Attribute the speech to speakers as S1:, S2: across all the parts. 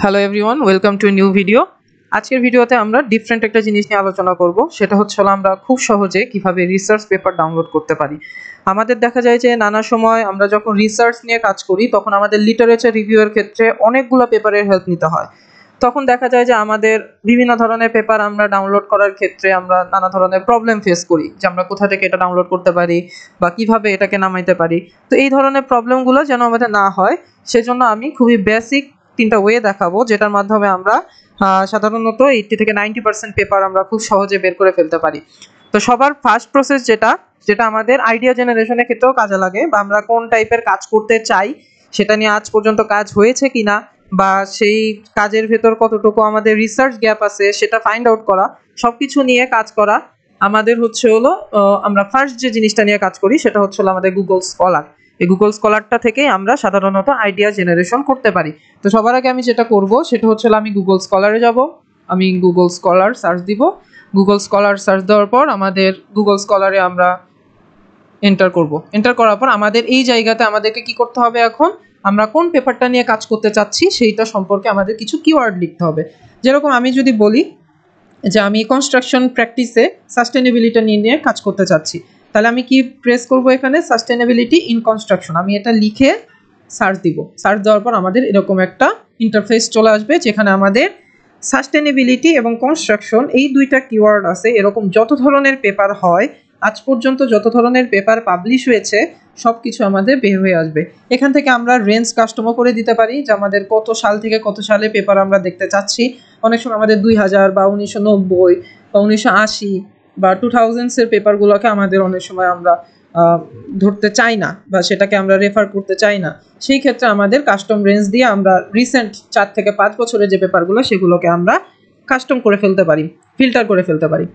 S1: Hello everyone, welcome to new video. আজকের ভিডিওতে আমরা ডিফারেন্ট একটা জিনিস নিয়ে আলোচনা করব। সেটা হচ্ছে আমরা খুব সহজে কিভাবে রিসার্চ পেপার ডাউনলোড করতে পারি। আমাদের দেখা যায় যে নানা সময় আমরা যখন রিসার্চ নিয়ে কাজ করি তখন আমাদের লিটারেচার রিভিউয়ের ক্ষেত্রে অনেকগুলো পেপারের হেল্প নিতে হয়। তখন দেখা যায় যে আমাদের বিভিন্ন ধরনের পেপার আমরা ডাউনলোড করার ক্ষেত্রে আমরা নানা ধরনের প্রবলেম ফেস করি, যে আমরা কোথা থেকে এটা ডাউনলোড করতে পারি বা কিভাবে এটাকে নামাইতে পারি। তো এই ধরনের প্রবলেমগুলো যেন আমাদের না হয় সেজন্য আমি খুবই বেসিক 3টা ওয়ে দেখাবো, যেটার মাধ্যমে আমরা সাধারণত 80 থেকে 90% পেপার আমরা খুব সহজে বের করে ফেলতে পারি। তো সবার ফার্স্ট প্রসেস যেটা যেটা আমাদের আইডিয়া জেনারেশনের ক্ষেত্রেও কাজে লাগে, বা আমরা কোন টাইপের কাজ করতে চাই সেটা নিয়ে আজ পর্যন্ত কাজ হয়েছে কিনা, বা সেই কাজের ভেতর কতটুকু আমাদের রিসার্চ গ্যাপ আছে সেটা ফাইন্ড আউট করা, সবকিছু নিয়ে কাজ করা আমাদের হচ্ছে আমরা ফার্স্ট যে জিনিসটা নিয়ে কাজ করি সেটা হচ্ছে আমাদের গুগল স্কলার। এই গুগল স্কলারটা থেকে আমরা সাধারণত আইডিয়া জেনারেশন করতে পারি। তো সবার আগে আমি যেটা করব সেটা হচ্ছে আমি গুগল স্কলারে যাব। আমি গুগল স্কলার সার্চ দিব। গুগল স্কলার সার্চ দেওয়ার পর আমাদের গুগল স্কলারে আমরা এন্টার করব। এন্টার করার পর আমাদের এই জায়গাতে আমাদেরকে কি করতে হবে, এখন আমরা কোন পেপারটা নিয়ে কাজ করতে চাচ্ছি সেইটা সম্পর্কে আমাদের কিছু কিওয়ার্ড লিখতে হবে। যেরকম আমি যদি বলি যে আমি কনস্ট্রাকশন প্র্যাকটিসে সাস্টেনেবিলিটি নিয়ে কাজ করতে চাচ্ছি, তাহলে আমি কি প্রেস করব, এখানে সাস্টেনেবিলিটি ইন কনস্ট্রাকশন আমি এটা লিখে সার্চ দিব। সার্চ দেওয়ার পর আমাদের এরকম একটা ইন্টারফেস চলে আসবে, যেখানে আমাদের সাস্টেনেবিলিটি এবং কনস্ট্রাকশন এই দুইটা কিওয়ার্ড আছে। এরকম যত ধরনের পেপার হয়, আজ পর্যন্ত যত ধরনের পেপার পাবলিশ হয়েছে সব কিছু আমাদের বের হয়ে আসবে। এখান থেকে আমরা রেঞ্জ কাস্টমও করে দিতে পারি, যে আমাদের কত সাল থেকে কত সালে পেপার আমরা দেখতে চাচ্ছি। অনেক সময় আমাদের 2000 বা 1990 বা 1980 বা 2000s পেপারগুলোকে আমাদের অনেক সময় আমরা ধরতে চাই না, বা সেটাকে আমরা রেফার করতে চাই না। সেই ক্ষেত্রে আমাদের কাস্টম রেঞ্জ দিয়ে আমরা রিসেন্ট 4 থেকে 5 বছরের যে পেপারগুলো সেগুলোকে আমরা কাস্টম করে ফেলতে পারি, ফিল্টার করে ফেলতে পারি।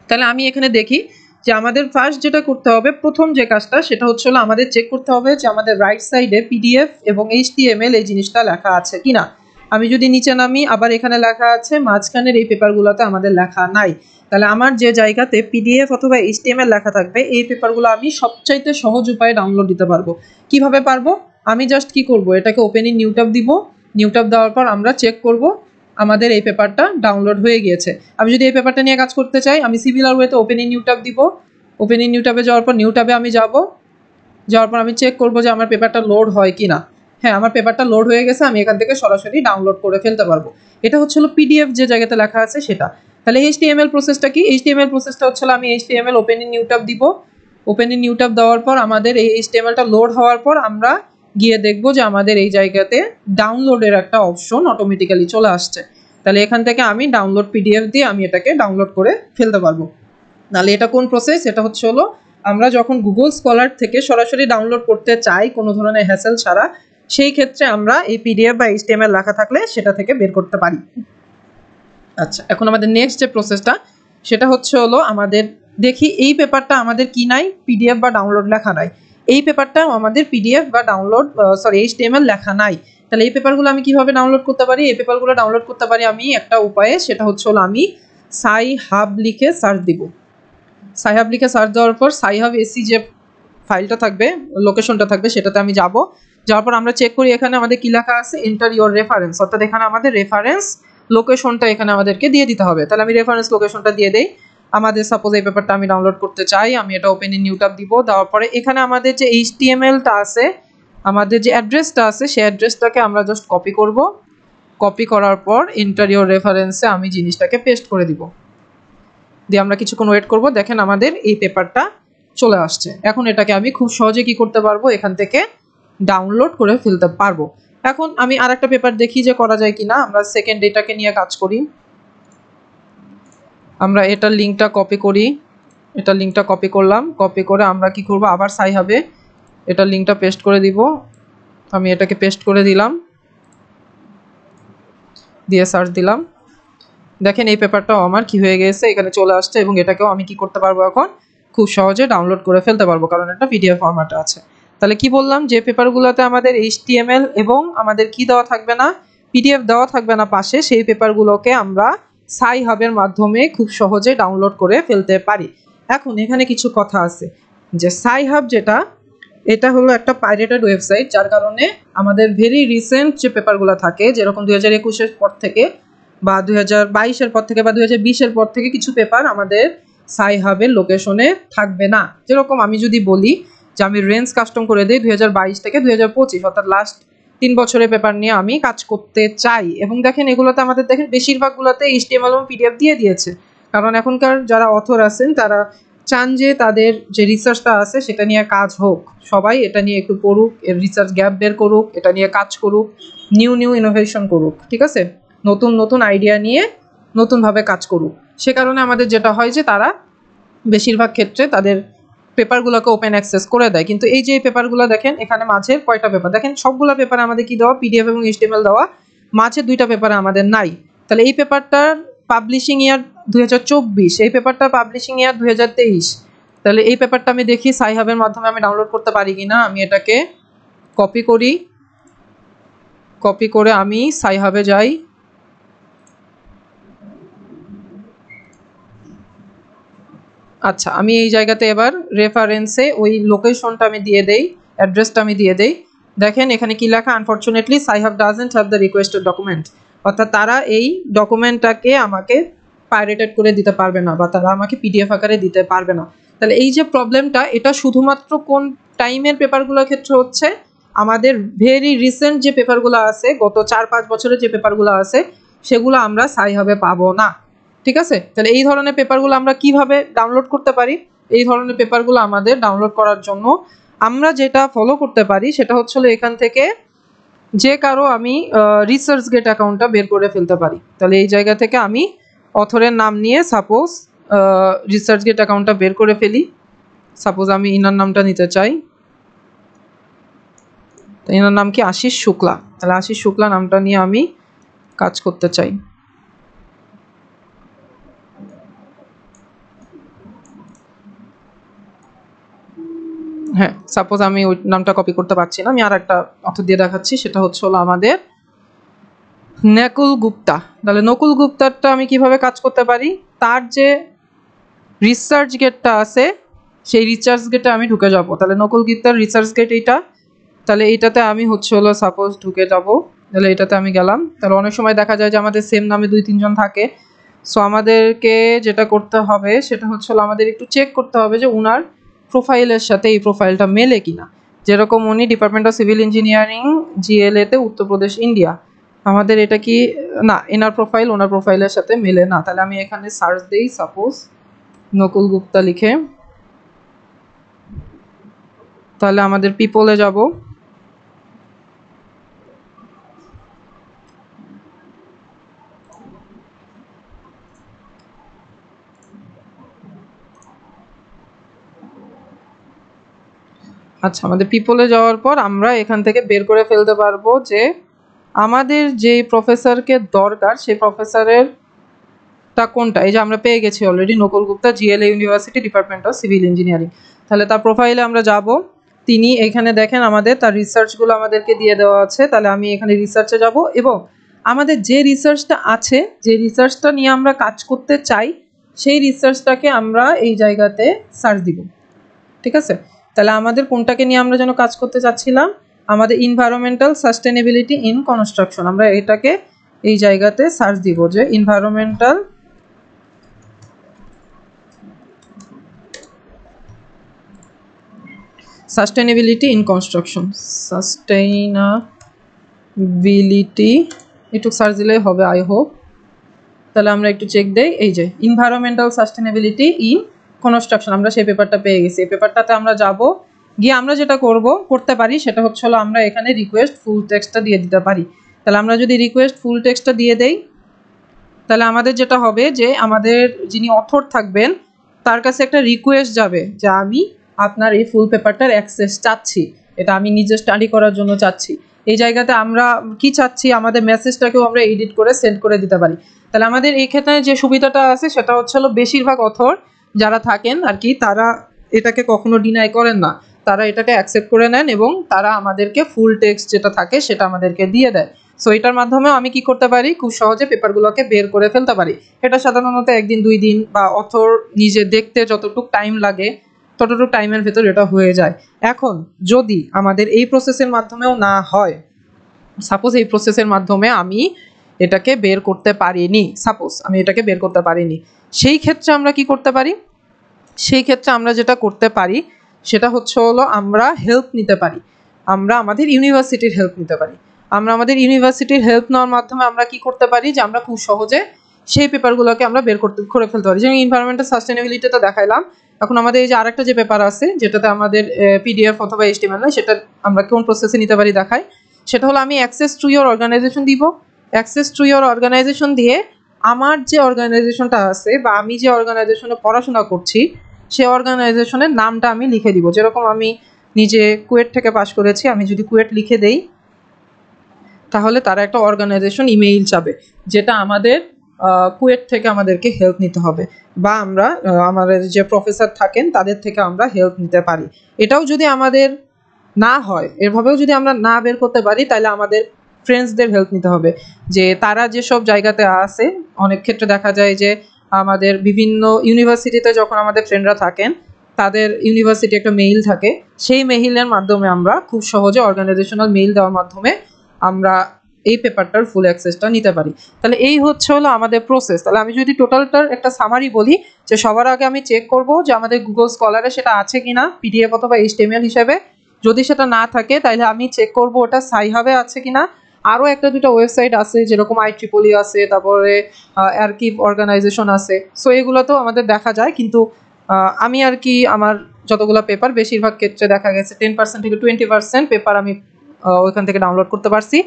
S1: তাহলে আমি এখানে দেখি যে আমাদের ফার্স্ট যেটা করতে হবে, প্রথম যে কাজটা সেটা হচ্ছে আমাদের চেক করতে হবে যে আমাদের রাইট সাইডে পিডিএফ এবং এইচটিএমএল এই জিনিসটা লেখা আছে কিনা। আমি যদি নিচে নামি, আবার এখানে লেখা আছে, মাঝখানের এই পেপারগুলোতে আমাদের লেখা নাই। তাহলে আমার যে জায়গাতে পিডিএফ অথবা এইচটিএমএল লেখা থাকবে এই পেপারগুলো আমি সবচাইতে সহজ উপায়ে ডাউনলোড দিতে পারবো। কিভাবে পারবো? আমি জাস্ট কি করব, এটাকে ওপেন ইন নিউ ট্যাব দিব। নিউ ট্যাব দেওয়ার পর আমরা চেক করব আমাদের এই পেপারটা ডাউনলোড হয়ে গিয়েছে। আমি যদি এই পেপারটা নিয়ে কাজ করতে চাই, আমি সিমিলার ওয়েতে ওপেন ইন নিউ ট্যাব দিব। ওপেন ইন নিউ ট্যাবে যাওয়ার পর নিউ ট্যাবে আমি যাব। যাওয়ার পর আমি চেক করব যে আমার পেপারটা লোড হয় কিনা। হ্যাঁ, আমার পেপারটা লোড হয়ে গেছে, আমি এখান থেকে সরাসরি ডাউনলোড করে ফেলতে পারবো। এটা হচ্ছে পিডিএফ যে জায়গাতে লেখা আছে সেটা। তাহলে এইচটিএমএল প্রসেসটা কি? এইচটিএমএল প্রসেসটা হচ্ছে আমি HTML open in new tab দিব। ওপেন ইন নিউ ট্যাব দেওয়ার পর আমাদের এই এইচটিএমএলটা লোড হওয়ার পর আমরা গিয়ে দেখব যে আমাদের এই জায়গাতে ডাউনলোডের একটা অপশন অটোমেটিক্যালি চলে আসছে। তাহলে এখান থেকে আমি ডাউনলোড পিডিএফ দিয়ে আমি এটাকে ডাউনলোড করে ফেলতে পারবো। তাহলে এটা কোন প্রসেস? এটা হচ্ছে আমরা যখন গুগল স্কলার থেকে সরাসরি ডাউনলোড করতে চাই কোনো ধরনের হ্যাসেল ছাড়া, সেই ক্ষেত্রে আমরা এই পিডিএফ বা এইচটিএমএল লেখা থাকলে সেটা থেকে বের করতে পারি। আচ্ছা, এখন আমাদের নেক্সট যে প্রসেসটা সেটা হচ্ছে আমাদের দেখি এই পেপারটা আমাদের কি নাই, পিডিএফ বা ডাউনলোড লেখা নাই। এই পেপারটাও আমাদের পিডিএফ বা ডাউনলোড এইচটিএমএল লেখা নাই। তাহলে এই পেপারগুলো আমি কিভাবে ডাউনলোড করতে পারি? এই পেপারগুলো ডাউনলোড করতে পারি আমি একটা উপায়ে, সেটা হচ্ছে আমি সাইহাব লিখে সার্চ দিব। সাইহাব লিখে সার্চ দেওয়ার পর সাইহাব এসি যে ফাইলটা থাকবে, লোকেশনটা থাকবে, সেটাতে আমি যাব। যাওয়ার পর আমরা চেক করি এখানে আমাদের কি লেখা আছে, এন্টার ইওর রেফারেন্স, অর্থাৎ এখানে আমাদের রেফারেন্স লোকেশনটা এখানে আমাদেরকে দিয়ে দিতে হবে। তাহলে আমি রেফারেন্স লোকেশনটা দিয়ে দেই। আমাদের সাপোজ এই পেপারটা আমি ডাউনলোড করতে চাই, আমি এটা ওপেন ইন নিউ ট্যাব দিব। দেওয়ার পরে এখানে আমাদের যে এইচটিএমএলটা আছে, আমাদের যে অ্যাড্রেসটা আছে সেই অ্যাড্রেসটাকে আমরা জাস্ট কপি করব। কপি করার পর এন্টার ইওর রেফারেন্সে আমি জিনিসটাকে পেস্ট করে দিব। দিয়ে আমরা কিছুক্ষণ ওয়েট করব। দেখেন আমাদের এই পেপারটা চলে আসছে। এখন এটাকে আমি খুব সহজে কি করতে পারবো, এখান থেকে ডাউনলোড করে ফেলতে পারবো। এখন আমি আরেকটা পেপার দেখি যে করা যায় কিনা। আমরা সেকেন্ড এটাকে নিয়ে কাজ করি। আমরা এটার লিঙ্কটা কপি করি। এটার লিঙ্কটা কপি করলাম। কপি করে আমরা কি করব, আবার সাইহাবে এটার লিঙ্কটা পেস্ট করে দিব। আমি এটাকে পেস্ট করে দিলাম, দিয়ে সার্চ দিলাম। দেখেন এই পেপারটাও আমার কি হয়ে গেছে, এখানে চলে আসছে, এবং এটাকেও আমি কি করতে পারবো, এখন খুব সহজে ডাউনলোড করে ফেলতে পারবো, কারণ এটা পিডিএফ ফরম্যাটে আছে। তাহলে কি বললাম, যে পেপারগুলোতে আমাদের এইচটিএমএল এবং আমাদের কি দেওয়া থাকবে না, পিডিএফ দেওয়া থাকবে না পাশে, সেই পেপারগুলোকে আমরা সাইহাবের মাধ্যমে খুব সহজে ডাউনলোড করে ফেলতে পারি। এখন এখানে কিছু কথা আছে, যে সাইহাব যেটা, এটা হলো একটা পাইরেটেড ওয়েবসাইট, যার কারণে আমাদের ভেরি রিসেন্ট যে পেপারগুলো থাকে, যেরকম 2021-এর পর থেকে বা 2022-এর পর থেকে বা 2020-এর পর থেকে কিছু পেপার আমাদের সাইহাবের লোকেশনে থাকবে না। যেরকম আমি যদি বলি যে আমি রেঞ্জ কাস্টম করে দিই 2022 থেকে 2025, অর্থাৎ লাস্ট 3 বছরের পেপার নিয়ে আমি কাজ করতে চাই, এবং দেখেন এগুলোতে আমাদের দেখেন বেশিরভাগগুলোতে HTML এবং PDF দিয়ে দিয়েছে, কারণ এখনকার যারা অথর আছেন তারা চান যে তাদের যে রিসার্চটা আছে সেটা নিয়ে কাজ হোক, সবাই এটা নিয়ে একটু পড়ুক, এর রিসার্চ গ্যাপ বের করুক, এটা নিয়ে কাজ করুক, নিউ ইনোভেশন করুক, ঠিক আছে, নতুন নতুন আইডিয়া নিয়ে নতুনভাবে কাজ করুক। সে কারণে আমাদের যেটা হয় যে তারা বেশিরভাগ ক্ষেত্রে তাদের পেপারগুলোকে ওপেন অ্যাক্সেস করে দেয়। কিন্তু এই যে পেপারগুলো দেখেন, এখানে মাঝে কয়টা পেপার দেখেন, সবগুলো পেপারে আমাদের কি দেওয়া, PDF এবং HTML দেওয়া, মাঝে 2টা পেপারে আমাদের নাই। তাহলে এই পেপারটার পাবলিশিং ইয়ার 2024, এই পেপারটা পাবলিশিং ইয়ার 2023। তাহলে এই পেপারটা আমি দেখি সাইহাবের মাধ্যমে আমি ডাউনলোড করতে পারি কিনা। আমি এটাকে কপি করি, কপি করে আমি সাইহাবে যাই। আচ্ছা, আমি এই জায়গাতে এবার রেফারেন্সে ওই লোকেশনটা আমি দিয়ে দেই, অ্যাড্রেসটা আমি দিয়ে দেই। দেখেন এখানে কি লেখা, unfortunately সাইহাব doesn't have the requested document, অর্থাৎ তারা এই ডকুমেন্টটাকে আমাকে পাইরেটেড করে দিতে পারবে না বা তারা আমাকে PDF আকারে দিতে পারবে না। তাহলে এই যে প্রবলেমটা, এটা শুধুমাত্র কোন টাইমের পেপারগুলোর ক্ষেত্রে হচ্ছে, আমাদের ভেরি রিসেন্ট যে পেপারগুলো আছে, গত 4-5 বছরের যে পেপারগুলো আছে, সেগুলো আমরা সাইহাবে পাবো না, ঠিক আছে। তাহলে এই ধরনের পেপারগুলো আমরা কিভাবে ডাউনলোড করতে পারি? এই ধরনের পেপারগুলো আমাদের ডাউনলোড করার জন্য আমরা যেটা ফলো করতে পারি সেটা হচ্ছে এখান থেকে যে কারো আমি রিসার্চগেট অ্যাকাউন্টটা বের করে ফেলতে পারি। তাহলে এই জায়গা থেকে আমি অথরের নাম নিয়ে সাপোজ রিসার্চগেট অ্যাকাউন্টটা বের করে ফেলি। সাপোজ আমি ইনার নামটা নিতে চাই, তো ইনার নাম কি, আশিস শুক্লা। তাহলে আশিস শুক্লা নামটা নিয়ে আমি কাজ করতে চাই। হ্যাঁ, সাপোজ আমি ওই নামটা কপি করতে পারছি না, আমি আর একটা অথর দিয়ে দেখাচ্ছি, সেটা হচ্ছে হলো আমাদের নকুল গুপ্তা। তাহলে নকুল গুপ্তারটা আমি কিভাবে কাজ করতে পারি, তার যে রিসার্চ গেটটা আছে সেই রিসার্চ গেটে আমি ঢুকে যাব। তাহলে নকুল গুপ্তার রিসার্চ গেট এইটা, তাহলে এইটাতে আমি হচ্ছে হলো সাপোজ ঢুকে যাব। তাহলে এটাতে আমি গেলাম। তাহলে অনেক সময় দেখা যায় যে আমাদের সেম নামে 2-3 জন থাকে, সো আমাদেরকে যেটা করতে হবে সেটা হচ্ছে হলো আমাদের একটু চেক করতে হবে যে উনার প্রোফাইলের সাথে এই প্রোফাইলটা মেলে কিনা। যেরকম উনি department of civil engineering, GLA তে, উত্তরপ্রদেশ, ইন্ডিয়া। আমাদের এটা কি না, এনার প্রোফাইল ওনার প্রোফাইলের সাথে মেলে না। তাহলে আমি এখানে সার্চ দিই সাপোজ নকুল গুপ্তা লিখে, তাহলে আমাদের পিপলে যাব। আচ্ছা, আমাদের পিপলে যাওয়ার পর আমরা এখান থেকে বের করে ফেলতে পারবো যে আমাদের যে প্রফেসরকে দরকার সেই প্রফেসরের টা কোনটা। এই যে আমরা পেয়ে গেছি already, Nakul Gupta, GLA university, department of civil engineering. তাহলে তার প্রোফাইলে আমরা যাব। তিনি এখানে দেখেন আমাদের তার রিসার্চগুলো আমাদেরকে দিয়ে দেওয়া আছে। তাহলে আমি এখানে রিসার্চে যাব এবং আমাদের যে রিসার্চটা আছে, যে রিসার্চটা নিয়ে আমরা কাজ করতে চাই, সেই রিসার্চটাকে আমরা এই জায়গাতে সার্চ দিব, ঠিক আছে। তাহলে আমাদের কোনটাকে নিয়ে আমরা যেন কাজ করতে চাচ্ছিলাম, আমাদের এনভায়রনমেন্টাল সাস্টেনেবিলিটি ইন কনস্ট্রাকশন। আমরা এটাকে এই জায়গাতে সার্চ দিব যে এনভায়রনমেন্টাল সাস্টেনেবিলিটি ইন কনস্ট্রাকশন, সাস্টেইনাবিলিটি একটু সার্চ দিলেই হবে আই হোপ। তাহলে আমরা একটু চেক দেই, এই যে এনভায়রনমেন্টাল সাস্টেনেবিলিটি ইন কনস্ট্রাকশন, আমরা সেই পেপারটা পেয়ে গেছি। এই পেপারটাতে আমরা যাব, গিয়ে আমরা যেটা করতে পারি সেটা হচ্ছে হলো আমরা এখানে রিকোয়েস্ট ফুল টেক্সটটা দিয়ে দিতে পারি। তাহলে আমরা যদি রিকোয়েস্ট ফুল টেক্সটটা দিয়ে দেই, তাহলে আমাদের যেটা হবে যে আমাদের যিনি অথর থাকবেন তার কাছে একটা রিকোয়েস্ট যাবে যে আমি আপনার এই ফুল পেপারটার অ্যাক্সেস চাচ্ছি, এটা আমি নিজে স্টাডি করার জন্য চাচ্ছি। এই জায়গাতে আমরা কি চাচ্ছি, আমাদের মেসেজটাকেও আমরা এডিট করে সেন্ড করে দিতে পারি। তাহলে আমাদের এই ক্ষেত্রে যে সুবিধাটা আছে সেটা হচ্ছে হলো বেশিরভাগ অথর যারা থাকেন আর কি, তারা এটাকে কখনো ডিনাই করেন না, তারা এটাকে অ্যাকসেপ্ট করে নেন এবং তারা আমাদেরকে ফুল টেক্সট যেটা থাকে সেটা আমাদেরকে দিয়ে দেয়। সো এটার মাধ্যমে আমি কি করতে পারি, খুব সহজে পেপারগুলোকে বের করে ফেলতে পারি। এটা সাধারণত 1 দিন 2 দিন বা অথর নিজে দেখতে যতটুকু টাইম লাগে ততটুকু টাইমের ভেতর এটা হয়ে যায়। এখন যদি আমাদের এই প্রসেসের মাধ্যমেও না হয়, সাপোজ এই প্রসেসের মাধ্যমে আমি এটাকে বের করতে পারিনি, সেই ক্ষেত্রে আমরা কি করতে পারি? সেই ক্ষেত্রে আমরা যেটা করতে পারি সেটা হলো আমরা হেল্প নিতে পারি, আমরা আমাদের ইউনিভার্সিটির হেল্প নিতে পারি। আমরা আমাদের ইউনিভার্সিটির হেল্প নেওয়ার মাধ্যমে আমরা কি করতে পারি যে আমরা খুব সহজে সেই পেপারগুলোকে আমরা করে ফেলতে পারি। যেমন এনভায়রনমেন্টাল সাস্টেনেবিলিটিটা দেখাইলাম। এখন আমাদের এই যে আরেকটা যে পেপার আছে যেটাতে আমাদের পিডিএফ অথবা এইচটিএমএল নয়, সেটা আমরা কোন প্রসেসে নিতে পারি দেখাই। সেটা হলো আমি অ্যাক্সেস টু ইয়োর অর্গানাইজেশন দিব। অ্যাক্সেস টু ইয়োর অর্গানাইজেশন দিয়ে আমার যে অর্গানাইজেশনটা আছে বা আমি যে অর্গানাইজেশনে পড়াশোনা করছি সেই অর্গানাইজেশনের নামটা আমি লিখে দিব। যেরকম আমি নিজে কুয়েট থেকে পাশ করেছি, আমি যদি কুয়েট লিখে দেই তাহলে তারা একটা অর্গানাইজেশন ইমেইল চাবে, যেটা আমাদের কুয়েট থেকে আমাদেরকে হেল্প নিতে হবে, বা আমরা আমাদের যে প্রফেসর থাকেন তাদের থেকে আমরা হেল্প নিতে পারি। এটাও যদি আমাদের না হয়, এভাবেও যদি আমরা না বের করতে পারি, তাহলে আমাদের ফ্রেন্ডসদের হেল্প নিতে হবে, যে তারা যেসব জায়গাতে আছে। অনেক ক্ষেত্রে দেখা যায় যে আমাদের বিভিন্ন ইউনিভার্সিটিতে যখন আমাদের ফ্রেন্ডরা থাকেন, তাদের ইউনিভার্সিটি একটা মেইল থাকে, সেই মেইলের মাধ্যমে আমরা খুব সহজে অর্গানাইজেশনাল মেইল দেওয়ার মাধ্যমে আমরা এই পেপারটার ফুল অ্যাক্সেসটা নিতে পারি। তাহলে এই হলো আমাদের প্রসেস। তাহলে আমি যদি টোটালটার একটা সামারি বলি, যে সবার আগে আমি চেক করব যে আমাদের গুগল স্কলারে সেটা আছে কিনা পিডিএফ অথবা এইচটিএমএল হিসেবে। যদি সেটা না থাকে তাহলে আমি চেক করব ওটা সাইহাবে আছে কিনা। আরও একটা দুটো ওয়েবসাইট আছে, যেরকম IEEE আছে, তারপরে আর্কিভ অর্গানাইজেশন আছে। সো এগুলোতেও আমাদের দেখা যায়, কিন্তু আমি আমার যতগুলো পেপার, বেশিরভাগ ক্ষেত্রে দেখা গেছে 10% থেকে 20% পেপার আমি ওইখান থেকে ডাউনলোড করতে পারছি,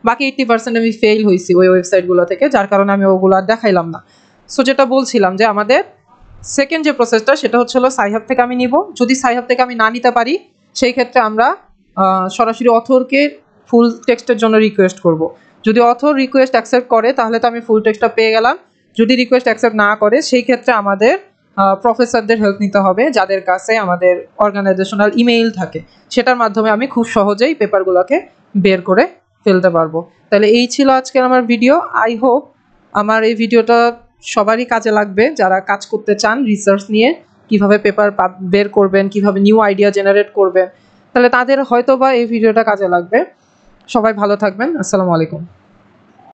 S1: বাকি 80% আমি ফেল হয়েছি ওই ওয়েবসাইটগুলো থেকে, যার কারণে আমি ওগুলো আর দেখাইলাম না। সো যেটা বলছিলাম যে আমাদের সেকেন্ড যে প্রসেসটা সেটা হলো সাইহাব থেকে আমি নিব। যদি সাইহাব থেকে আমি না নিতে পারি, সেই ক্ষেত্রে আমরা সরাসরি অথরকে ফুল টেক্সটের জন্য রিকোয়েস্ট করব। যদি অথর রিকোয়েস্ট অ্যাকসেপ্ট করে তাহলে তো আমি ফুল টেক্সটটা পেয়ে গেলাম। যদি রিকোয়েস্ট অ্যাকসেপ্ট না করে, সেই ক্ষেত্রে আমাদের প্রফেসরদের হেল্প নিতে হবে, যাদের কাছে আমাদের অর্গানাইজেশনাল ইমেইল থাকে। সেটার মাধ্যমে আমি খুব সহজেই পেপারগুলোকে বের করে ফেলতে পারবো। তাহলে এই ছিল আজকের আমার ভিডিও। আই হোপ আমার এই ভিডিওটা সবারই কাজে লাগবে, যারা কাজ করতে চান রিসার্চ নিয়ে, কিভাবে পেপার বের করবেন, কিভাবে নিউ আইডিয়া জেনারেট করবেন, তাহলে তাদের হয়তো বা এই ভিডিওটা কাজে লাগবে। সবাই ভালো থাকবেন। আসসালামু আলাইকুম।